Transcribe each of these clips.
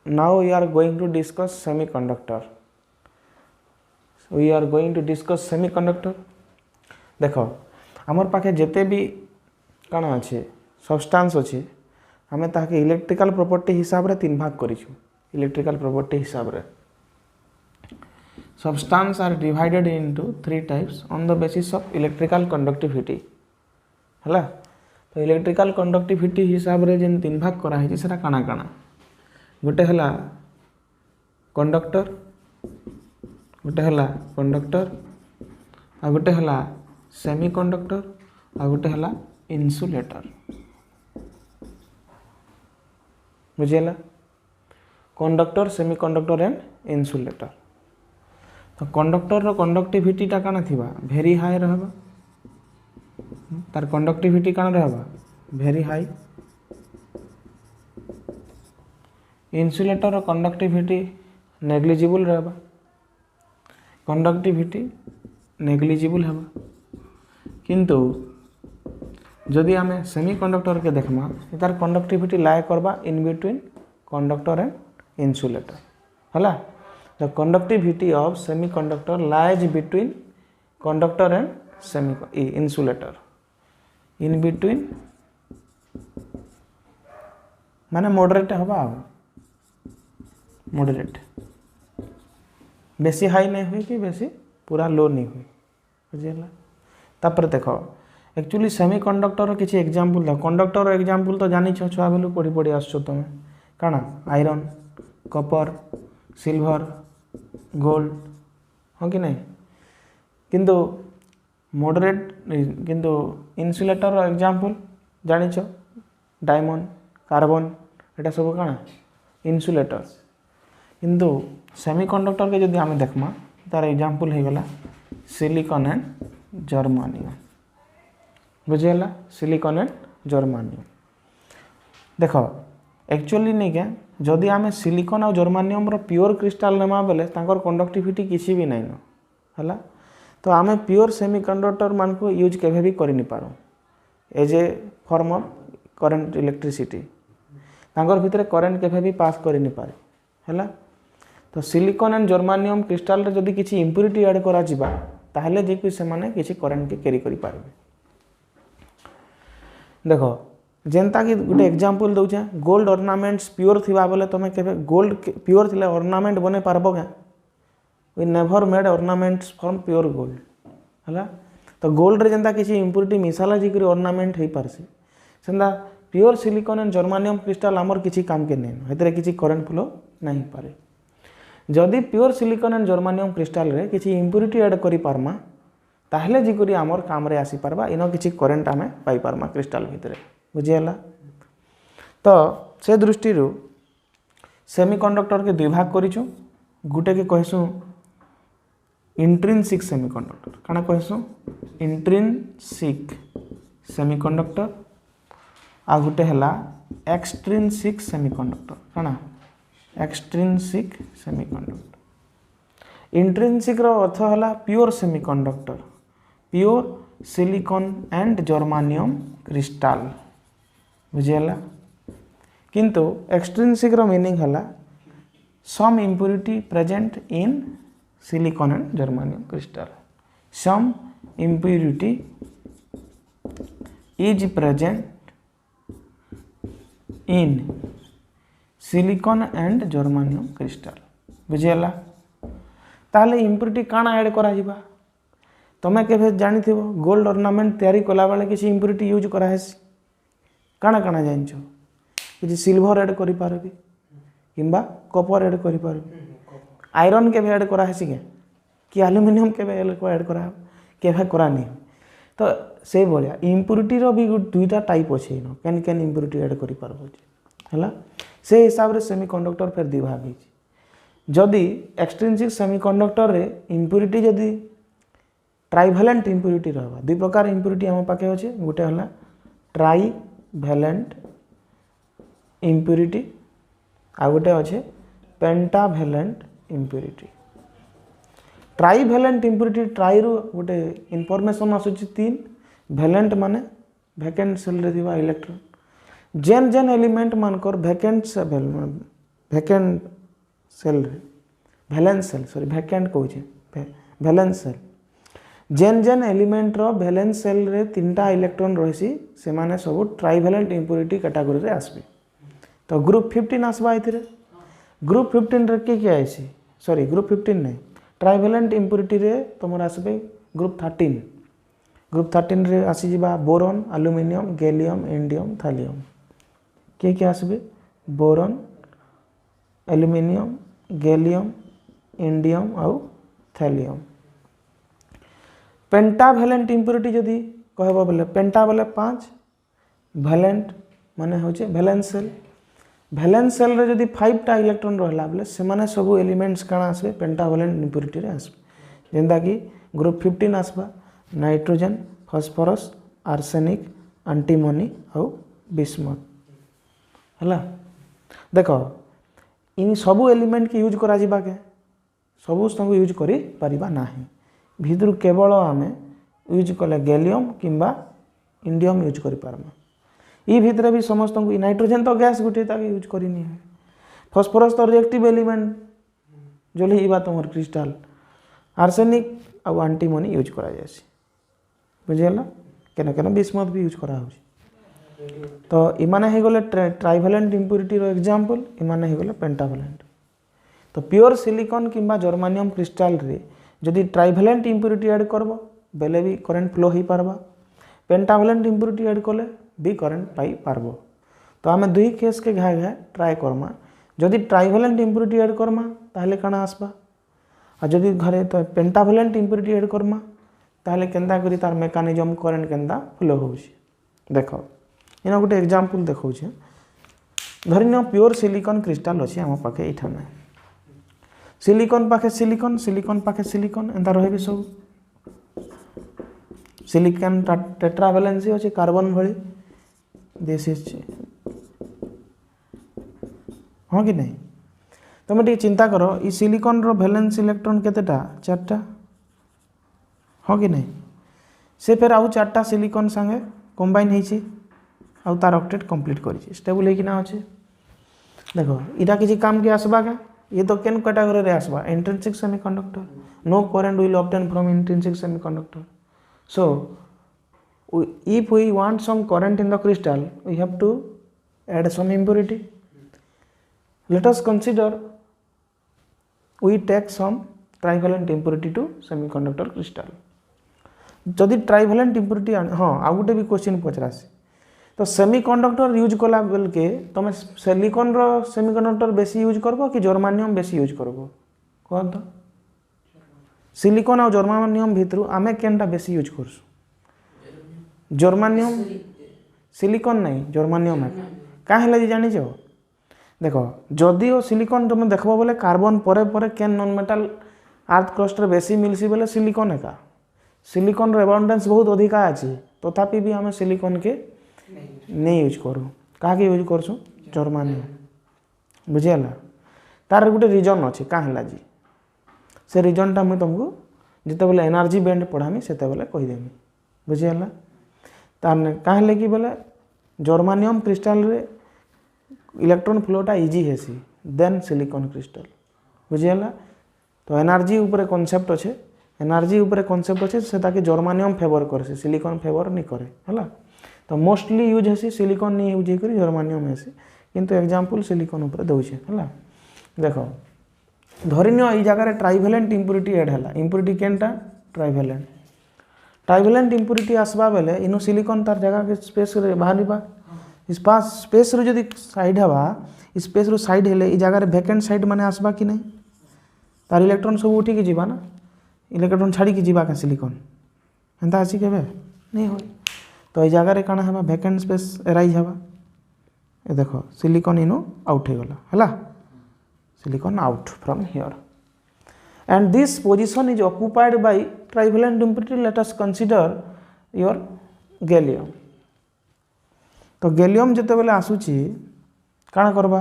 now we are going to discuss semiconductor. We are going to discuss semiconductor. देख आमर पाखे जिते भी कण अच्छे सब्सटेंस अच्छे आम ताके इलेक्ट्रिकल प्रॉपर्टी हिसाब रे तीन भाग करिछु. इलेक्ट्रिकल प्रॉपर्टी हिसाब रे substance are divided into three types on the basis of electrical conductivity. हला तो इलेक्ट्रिकल कंडक्टिविटी हिसाब रे जेन तीन भाग करा है सेटा काना काना गोटे हला कंडक्टर, गोटे हला कंडक्टर, आ गोटे हला सेमी कंडक्टर, आ गोटे हला इन्सुलेटर. बुझेला conductor, semi conductor and insulator. तो कंडक्टर रो कंडक्टिविटी टा काना थिबा वेरी हाई रहबा. तार कंडक्टिविटी काना रहबा वेरी हाई. इन्सुलेटर रो कंडक्टिविटी नेग्लिजिबल रहबा. कंडक्टिविटी नेग्लिजिबल हेबा. किंतु जदि आमे सेमी कंडक्टर के देखमा तार कंडक्टिविटी लाए करबा in between conductor and insulator. हला the conductivity of semiconductor lies between conductor and insulator. In between माने मॉडरेट हवा मॉडरेट बेसी हाई नहीं हुई कि बेसी पूरा लो नहीं हुई. बुझेला तापर देखो एक्चुअली सेमीकंडक्टर किसी एग्जांपल दा. कंडक्टर एग्जांपल तो जानि छ छुआ बेलू पढ़ी पढ़ी आसछो तमे काना आयरन, कॉपर, सिल्वर, गोल्ड हाँ कि नहीं. किंतु मॉडरेट किंतु इन्सुलेटर एग्जांपल जानिछ डायमंड, कार्बन एटा सब काना इन्सुलेटर. किंतु सेमीकंडक्टर के जदि आमे देखमा तार एग्जांपल हे गला सिलिकॉन एंड जर्मानियम. बुझेला सिलिकॉन एंड जर्मानियम. देखो एक्चुअली नहीं क्या जदि आमे सिलिकॉन और जर्मानियम रो प्योर क्रिस्टल नेमा बेले तांकर कंडक्टिविटी किसी भी नहीं न हला. तो आमे प्योर सेमीकंडक्टर मान को यूज केभे भी करि नि पारो as a form of current electricity. तांकर भितरे करंट केभे भी पास करि नि पारे हला. तो सिलिकॉन एंड जर्मानियम क्रिस्टल रे जदि किछि इंप्योरिटी ऐड करा जिबा ताहले जे कि से माने किछि करंट के कैरी करि पारबे. देखो जेनता कि गोटे एग्जांपल दउछे गोल्ड ऑर्नामेंट्स प्योर थिबा बोले तमे केबे गोल्ड प्योर थिले ऑर्नामेंट बने पारबो के. We never made ornaments from pure gold हला. तो गोल्ड रे जेनता किछि इंप्योरिटी मिसाला जी करी ऑर्नामेंट हेई पारसे सेंदा pure silicon and germanium crystal हमर किछि काम के नै हेतरे किछि करंट फ्लो नहीं पारे. जदि pure silicon and germanium crystal रे किछि इंप्योरिटी ऐड करि पारमा ताहले जी करी हमर काम रे आसी पारबा इनो किछि करंट आमे पाई पारमा क्रिस्टल भितरे. बुझेला तो से दृष्टि सेमीकंडक्टर के दुई भाग करिछु. गुटे के कहसु इंट्रिंसिक सेमीकंडक्टर काना कहसु इंट्रिंसिक सेमीकंडक्टर आ गुटे हला एक्सट्रिंसिक सेमीकंडक्टर काना एक्सट्रिंसिक सेमीकंडक्टर. इंट्रिंसिक रो अर्थ हला pure semiconductor pure silicon and germanium crystal. बुझेला. किंतु एक्सट्रिंसिक रो मीनिंग हला some impurity present in silicon and germanium crystal. Some impurity is present in silicon and germanium crystal. बुझेला. ताले इंप्योरिटी काना ऐड करा जिबा तमे केबे जानिथिबो गोल्ड ऑर्नामेंट तयारी कला बेले किछि इंप्योरिटी यूज करा हेसी काना काना जानछो कि सिल्वर ऐड करि पारबी किंबा कॉपर ऐड करि पारबी. आयरन के भी ऐड करा हेसी के कि एल्युमिनियम के भी ऐड करा केभे करा नहीं. तो से बोलिया इंप्योरिटी रो भी दुईटा टाइप अछि न केन केन इंप्योरिटी ऐड करि पारबो हला. से हिसाब रे सेमीकंडक्टर फेर दुई भाग हिची. जदि एक्सट्रिंसिक सेमीकंडक्टर रे इंप्योरिटी जदि ट्राइवैलेंट इंप्योरिटी रहबा दुई प्रकार इंप्योरिटी हम पाके अछि. गुटे हला ट्राइवैलेंट इंप्योरिटी आ गोटे अच्छे पेंटाभैलेंट इंप्योरिटी. ट्राइवैलेंट इंप्योरिटी ट्राई रु गोटे इनफॉरमेशन आसुची 3 वैलेंट माने वैकेंट सेल रे थिबा इलेक्ट्रॉन जेन जेन एलिमेंट मानकर वैकेंट ଭେକେଣ୍ଟ ସେଲ୍ରେ ଭ୍ୟାଲେନ୍ସ ସେଲ୍ ସରି ଭେକେଣ୍ଟ କହୁଛେ ଭ୍ୟାଲେନ୍ସ ସେଲ୍ जेन जेन एलिमेंट रो वैलेंस सेल रे 3टा इलेक्ट्रॉन रहिसी से माने सब ट्राइवैलेंट इंप्योरिटी कैटेगरी रे आसबे तो ग्रुप 15 आसबा इथिरे ग्रुप 15 रे के आइसी सॉरी ग्रुप 15 नहीं ट्राइवैलेंट इंप्योरिटी रे तमर आसबे ग्रुप 13 रे आसी जिबा boron aluminium gallium indium thallium के आसबे बोरॉन एल्युमिनियम गैलियम इंडियम आउ थैलियम पेंटावैलेंट इंप्योरिटी जदि कहबो बोले पेंटा बोले 5 वैलेंट माने होचे वैलेंस सेल रे जदि 5टा इलेक्ट्रॉन रहला बोले से माने सब एलिमेंट्स काना आसबे पेंटावैलेंट इंप्योरिटी रे आसबे जेंदा कि ग्रुप 15 आसबा नाइट्रोजन फास्फोरस आर्सेनिक एंटीमनी आउ बिस्मथ हला देखो इन सब एलिमेंट के यूज करा जिबा के सब संग यूज करी परिबा नाही भितर केवल आम यूज कले गैलियम किंबा इंडियम यूज करि पारमा ई भितर भी समस्त को नाइट्रोजन तो गैस गुटे ताके यूज करनी है फास्फोरस तो रिएक्टिव एलिमेंट जले इबा तुमर क्रिस्टल आर्सेनिक आ एंटीमनी यूज करा जायसी बुझियला केना केना बिस्मथ भी यूज करा होची तो इमाने हे गले ट्राइवैलेंट इंप्योरिटी रो एग्जांपल इमाने हे गले पेंटावैलेंट तो प्योर सिलिकॉन किंबा जर्मानियम क्रिस्टल रे जदि ट्राइवैलेंट इंप्योरिटी ऐड करबो बेले भी करंट फ्लो ही पारबा पेंटावैलेंट इंप्योरिटी ऐड कले भी करंट पाई पारबो तो आमे दुई केस के घाय घाय ट्राई करमा जदि ट्राइवैलेंट इंप्योरिटी ऐड करमा ताहले काना आसबा आ जदि घरे तो पेंटावैलेंट इंप्योरिटी ऐड करमा ताहले केंदा करी तार मेकानिज्म करंट केंदा फ्लो होउची देखो इना गुटे एग्जांपल देखौ छै धरिनो प्योर सिलिकॉन क्रिस्टल अछि हम पाखे इठाने सिलिकॉन पाखे सिलिकॉन पाखे सिलिकॉन एंता रहबे सब सिलिकॉन टेट्रावैलेंसी अछि कार्बन भली दिस इज हां कि नहीं तुम टी चिंता करो ई सिलिकॉन रो वैलेंस इलेक्ट्रॉन केतेटा 4टा हां कि नहीं से फिर आउ 4टा सिलिकॉन संगे कंबाइन हेछि आउ तार ऑक्टेट कंप्लीट करिछि स्टेबल हेकि ना अछि देखो इटा किछि काम के आसबा का ये तो केन कैटेगरी रे आसबा intrinsic semiconductor no current will obtain from intrinsic semiconductor so if we want some current in the crystal we have to add some impurity let us consider we take some trivalent impurity to semiconductor crystal जदि trivalent impurity हाँ आ गोटे भी question Pachrasi तो semiconductor use कला bell के तुम silicon रो semiconductor बेसी use करबो कि जर्मानियम बेसी यूज करबो कह तो सिलिकॉन और जर्मानियम भितर आमे केनटा बेसी यूज करसु जर्मानियम सिलिकॉन नहीं जर्मानियम है का हेला जे जानि छो देखो जदि ओ सिलिकॉन तुम देखबो बोले कार्बन परे परे केन नॉन मेटल अर्थ क्रस्ट रे बेसी मिलसी बोले सिलिकॉन है का सिलिकॉन रो एबंडेंस बहुत अधिका अछि तथापि भी हमें सिलिकॉन के नहीं यूज करू का के यूज करसु जर्मानियम बुझियला तार गुटे रीजन अछि का हेला जी से रीजन टा मैं तुमको जिते बेले एनर्जी बैंड पढ़ामी सेते बेले कहि देमी बुझियला तार काहे कि बेले जर्मानियम क्रिस्टल रे इलेक्ट्रॉन फ्लोटा इजी हेसी देन सिलिकॉन क्रिस्टल बुझियला तो एनर्जी ऊपर कांसेप्ट अछि एनर्जी ऊपर कांसेप्ट अछि से ताकि जर्मानियम फेवर करसे सिलिकॉन फेवर नहीं करे हला तो मोस्टली यूज हेसी सिलिकॉन नहीं यूज करी जर्मानियम हेसी किंतु एग्जांपल सिलिकॉन ऊपर दउछे हला देखो धरिनियो ई जगह रे ट्राइवैलेंट इंप्योरिटी ऐड हला इंप्योरिटी केनटा ट्राइवैलेंट इंप्योरिटी आसबा बेले इनो सिलिकॉन तार जगह के स्पेस रे बाहरिबा स्पेस रे जदी साइड हवा स्पेस रो साइड हेले ई जगह रे वैकेंट साइड माने आसबा कि नहीं तार इलेक्ट्रॉन सब उठी के जीवा ना इलेक्ट्रॉन छाड़ी के जीवा का सिलिकॉन एंता आसी केबे नहीं होय तो ई जगह रे काना हवा वैकेंट स्पेस एराइज हवा ए देखो सिलिकॉन इनो आउट हे गला हला silicon out from here and this position is occupied by trivalent impurity let us consider your gallium तो गैलियम जते बेले आसुची काना करबा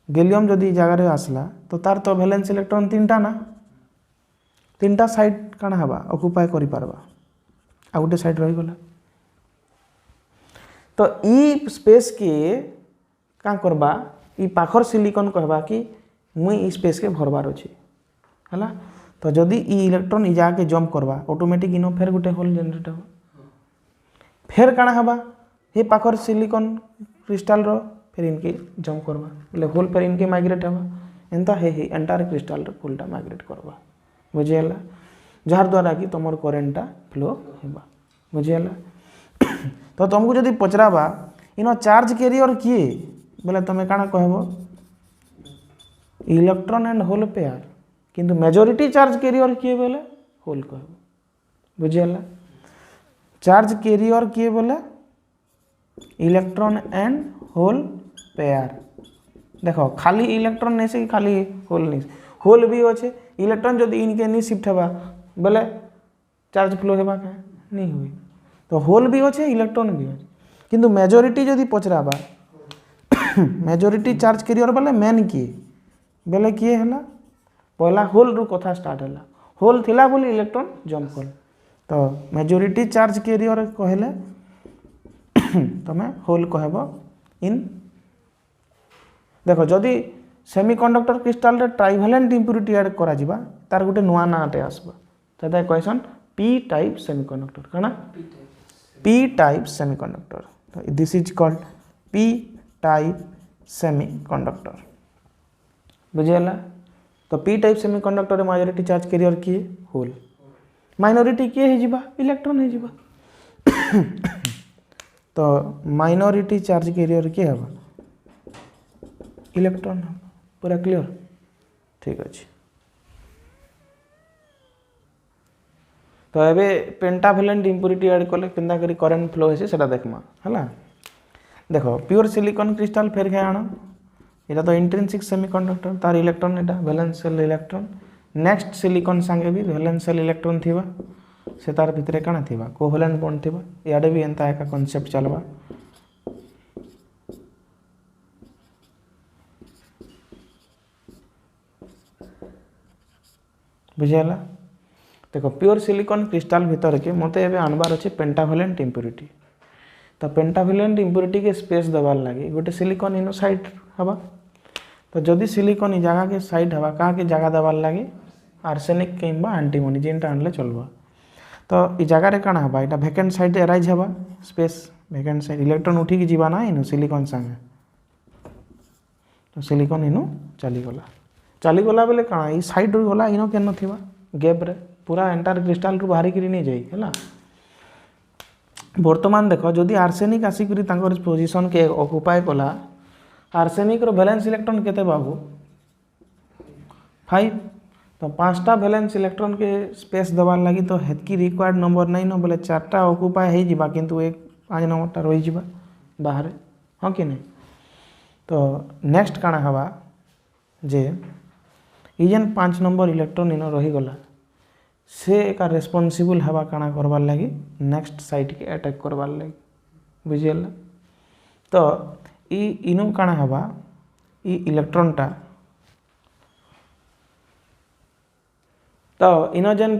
गैलियम जदी जगह रे आसला तो तार तो वैलेंस इलेक्ट्रॉन तीनटा ना तीनटा साइड काना हबा ऑक्युपाई करि पारबा आ गोटे साइड रहि गला तो ई स्पेस के का करबा ई पाखर सिलिकॉन कहबा कि मुई ई स्पेस के भरबार अछि हला। तो जदि ई इलेक्ट्रॉन ई जाके जंप करबा ऑटोमेटिक इनो फेर गुटे होल जनरेट हो फेर काना हबा हे पाखर सिलिकॉन क्रिस्टल रो फिर इनके जंप करबा बोले होल फिर इनके माइग्रेट हबा एंता हे एंटायर क्रिस्टल रो होलटा माइग्रेट करबा बुझियला जार द्वारा कि तुमर करेंटटा फ्लो हेबा बुझियला। तो तुमको जदि पचराबा इनो चार्ज कैरियर किए बोले तुम काना कहबो इलेक्ट्रॉन एंड होल पेयर किंतु मेजॉरिटी चार्ज कैरियर किए बोले होल कहबो बुझियला। चार्ज कैरियर किए बोले इलेक्ट्रॉन एंड होल पेयर देखो खाली इलेक्ट्रॉन नहीं से खाली होल नहीं होल भी अच्छे इलेक्ट्रॉन जदि इनके नहीं शिफ्ट हेबा बोले चार्ज फ्लो हेबा क्या नहीं हुई तो होल भी अच्छे इलेक्ट्रॉन भी अच्छे किंतु मेजॉरिटी जदि पचराबा मेजॉरिटी चार्ज कैरियर बोले मेन किए बोले किए हला पहला होल रु कथा स्टार्ट हला होल थिला बोली इलेक्ट्रॉन जंप कल तो मेजॉरिटी चार्ज कैरियर कहले तमें होल कहब इन देखो जदि सेमीकंडक्टर क्रिस्टल रे ट्राइवेलेंट इंप्यूरिटी ऐड करा जिबा तार गुटे नुआ नाटे आसबा तदा क्वेश्चन पी टाइप सेमीकंडक्टर कना पी टाइप सेमीकंडक्टर तो this is called P type semiconductor बुझियला। तो P type semiconductor majority charge carrier किए होल माइनॉरिटी किए हे जिबा इलेक्ट्रॉन हे जिबा तो माइनॉरिटी चार्ज कैरियर किए हबा इलेक्ट्रॉन पूरा क्लियर ठीक अच्छे। तो एबे पेंटावेलेंट इंप्यूरिटी ऐड कले केंदा करी करंट फ्लो हेसी सेटा देखमा हला। देखो प्योर सिलिकॉन क्रिस्टल फेर के आनो एटा तो इंट्रिंसिक सेमीकंडक्टर तार इलेक्ट्रॉन एटा valence shell electron next silicon संगे भी वैलेंस शेल इलेक्ट्रॉन थिबा से तार भितरे काना थिबा कोवैलेंट बॉन्ड थिबा याडे भी एंता एका कांसेप्ट चलबा बुझियला। देखो प्योर सिलिकॉन क्रिस्टल भीतर के मते एबे आनबार अछि पेंटावेलेंट इंप्यूरिटी तो पेंटावेलेंट इंप्यूरिटी के स्पेस दबार लागी गोटे सिलिकॉन इनो साइड हबा तो जदि सिलिकॉन ई जगह के साइड हबा का के जगह दबार लागी आर्सेनिक किंबा एंटीमनी जेनटा आनले चलबा तो ई जगह रे काना हबा एटा वैकेंट साइड अराइज हबा स्पेस वैकेंट साइड इलेक्ट्रॉन उठी के जीवा ना इनो सिलिकॉन संगे तो सिलिकॉन इनो चली गला बेले काना ई साइड रो गला इनो केन थिबा गैप रे पूरा एंटायर क्रिस्टल रो बाहरी करी नहीं जाई हला। वर्तमान देखो जदि आर्सेनिक आसी करी तांकर पोजीशन के ऑक्युपाई कला आर्सेनिक रो वैलेंस इलेक्ट्रॉन केते बाबू 5 तो 5टा वैलेंस इलेक्ट्रॉन के स्पेस दबार लगी तो हेतकी रिक्वायर्ड नंबर नहीं न बोले 4टा ऑक्युपाई हे जिबा किंतु एक 5 नंबरटा रही जिबा बाहर हाँ कि नहीं। तो नेक्स्ट काना हवा जे इजन 5 नंबर इलेक्ट्रॉन इन रही गला से एका रेस्पॉन्सिबल हवा काना करबार लगी नेक्स्ट साइट के अटैक करबार लगी बुझियला। तो ई इनो काना हवा ई इलेक्ट्रॉनटा तो इनो जेन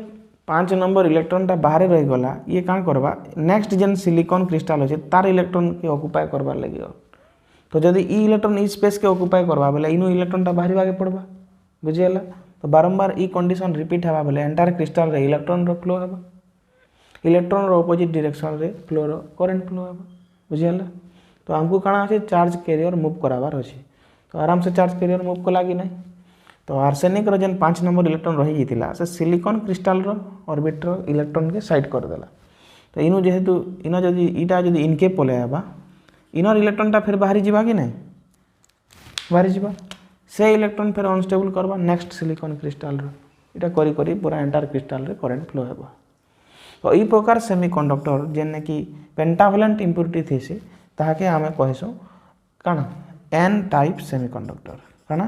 5 नंबर इलेक्ट्रॉनटा बाहर रही गला ये कान करबा नेक्स्ट जेन सिलिकॉन क्रिस्टल अच्छे तार इलेक्ट्रॉन के ऑक्युपाई करबार लगी तो जदि ई इलेक्ट्रॉन ई स्पेस के ऑक्युपाई करबा बोले इनो इलेक्ट्रॉनटा बाहरी भागे पड़बा बुझियला। तो बारंबार ई कंडीशन रिपीट हवा बोले एंटायर क्रिस्टल रे इलेक्ट्रॉन रो फ्लो हबा इलेक्ट्रॉन रो ऑपोजिट डायरेक्शन रे फ्लो रो करंट फ्लो हबा बुझियला। तो हमको काना अछि चार्ज कैरियर मूव कराबार अछि तो आराम से चार्ज कैरियर मूव कला कि नहीं। तो आर्सेनिक रो जेन 5 नंबर इलेक्ट्रॉन रही जितिला से सिलिकॉन क्रिस्टल रो ऑर्बिट रो इलेक्ट्रॉन के साइड कर देला तो इनो जेहेतु इनो जदि इटा जदि इनके पले आबा इनर इलेक्ट्रॉनटा फिर बाहरी जिबा कि नहीं बाहरी जिबा से इलेक्ट्रॉन फिर अनस्टेबल करबा नेक्स्ट सिलिकॉन क्रिस्टल रो इटा करी करी पूरा एंटायर क्रिस्टल रे करंट फ्लो हेबा। तो ई प्रकार सेमीकंडक्टर जेने कि पेंटावेलेंट इंप्यूरिटी थेसी ताके आमे कहसु काना एन टाइप सेमीकंडक्टर काना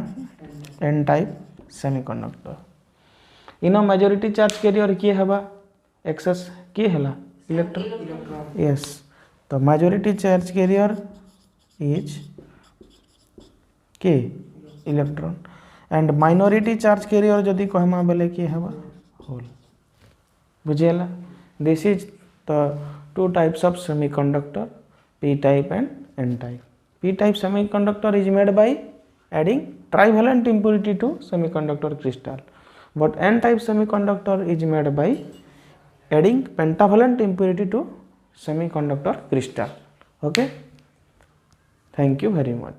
एन टाइप सेमीकंडक्टर इनो मेजॉरिटी चार्ज कैरियर किए हबा एक्सेस किए हला इलेक्ट्रॉन यस। तो मेजॉरिटी चार्ज कैरियर इज के electron and minority charge carrier जदि कहमा बेले किए हबा होल बुझियला। This is the 2 types of semiconductor p type and n type। p type semiconductor is made by adding trivalent impurity to semiconductor crystal, but n type semiconductor is made by adding pentavalent impurity to semiconductor crystal. Okay, thank you very much.